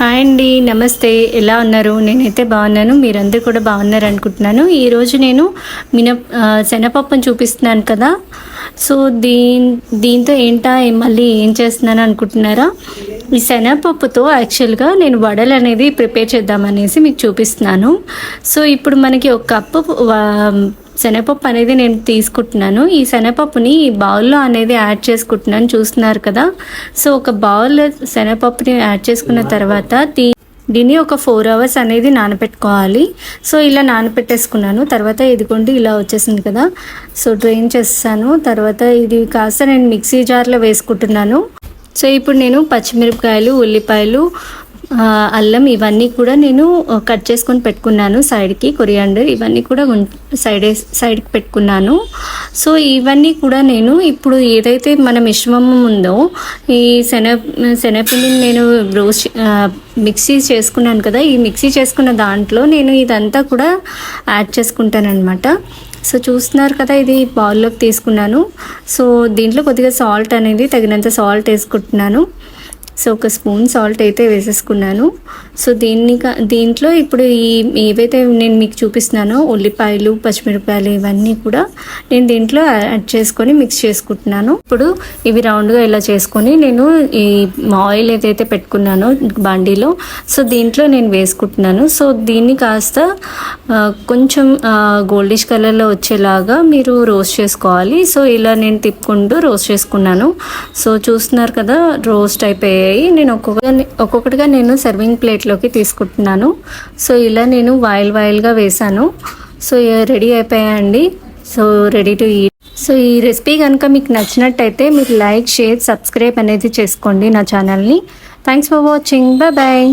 Hi అండి, నమస్తే. ఎలా ఉన్నారు? నేనైతే బాగున్నాను. మీరందరూ కూడా బాగున్నారు అనుకుంటున్నాను. ఈరోజు నేను శనగపప్పును చూపిస్తున్నాను కదా. సో దీంతో మళ్ళీ ఏం చేస్తున్నాను అనుకుంటున్నారా? ఈ శనగపప్పుతో యాక్చువల్గా నేను వడలు అనేది ప్రిపేర్ చేద్దామనేసి మీకు చూపిస్తున్నాను. సో ఇప్పుడు మనకి ఒక కప్పు శనగపప్పు అనేది నేను తీసుకుంటున్నాను. ఈ శనగపప్పుని ఈ బౌల్లో అనేది యాడ్ చేసుకుంటున్నాను, చూస్తున్నారు కదా. సో ఒక బౌల్ శనగపప్పుని యాడ్ చేసుకున్న తర్వాత దీన్ని ఒక 4 hours అనేది నానబెట్టుకోవాలి. సో ఇలా నానబెట్టేసుకున్నాను. తర్వాత ఇదిగోండి ఇలా వచ్చేసింది కదా. సో డ్రైన్ చేస్తాను. తర్వాత ఇది కాస్త నేను మిక్సీ జార్లో వేసుకుంటున్నాను. సో ఇప్పుడు నేను పచ్చిమిరపకాయలు, ఉల్లిపాయలు, అల్లం ఇవన్నీ కూడా నేను కట్ చేసుకొని పెట్టుకున్నాను. సైడ్కి కొరియాండర్ ఇవన్నీ కూడా సైడ్కి పెట్టుకున్నాను. సో ఇవన్నీ కూడా నేను ఇప్పుడు ఏదైతే మన మిశ్రమం ఉందో ఈ శనగపిండిని నేను మిక్సీ చేసుకున్నాను కదా. ఈ మిక్సీ చేసుకున్న దాంట్లో నేను ఇదంతా కూడా యాడ్ చేసుకుంటానన్నమాట. సో చూస్తున్నారు కదా, ఇది బౌల్లోకి తీసుకున్నాను. సో దీంట్లో కొద్దిగా సాల్ట్ అనేది తగినంత సాల్ట్ వేసుకుంటున్నాను. సో 1 స్పూన్ సాల్ట్ అయితే వేసేసుకున్నాను. సో దీంట్లో ఇప్పుడు ఏవైతే నేను మీకు చూపిస్తున్నానో ఉల్లిపాయలు, పచ్చిమిరపకాయలు ఇవన్నీ కూడా నేను దీంట్లో యాడ్ చేసుకొని మిక్స్ చేసుకుంటున్నాను. ఇప్పుడు ఇవి రౌండ్గా ఇలా చేసుకొని నేను ఈ ఆయిల్ ఏదైతే పెట్టుకున్నానో బండిలో, సో దీంట్లో నేను వేసుకుంటున్నాను. సో దీన్ని కాస్త కొంచెం గోల్డిష్ కలర్లో వచ్చేలాగా మీరు రోస్ట్ చేసుకోవాలి. సో ఇలా నేను తిప్పుకుంటూ రోస్ట్ చేసుకున్నాను. సో చూస్తున్నారు కదా, రోస్ట్ అయిపోయాయి. నేను ఒక్కొక్కటిగా నేను సర్వింగ్ ప్లేట్లోకి తీసుకుంటున్నాను. సో ఇలా నేను వాయిల్గా వేసాను. సో రెడీ అయిపోయాయండి. So ready to eat. So ఈ రెసిపీ కనుక మీకు నచ్చినట్టయితే మీరు లైక్, షేర్, సబ్స్క్రైబ్ అనేది చేసుకోండి నా ఛానల్ని. Thanks for watching. బాయ్.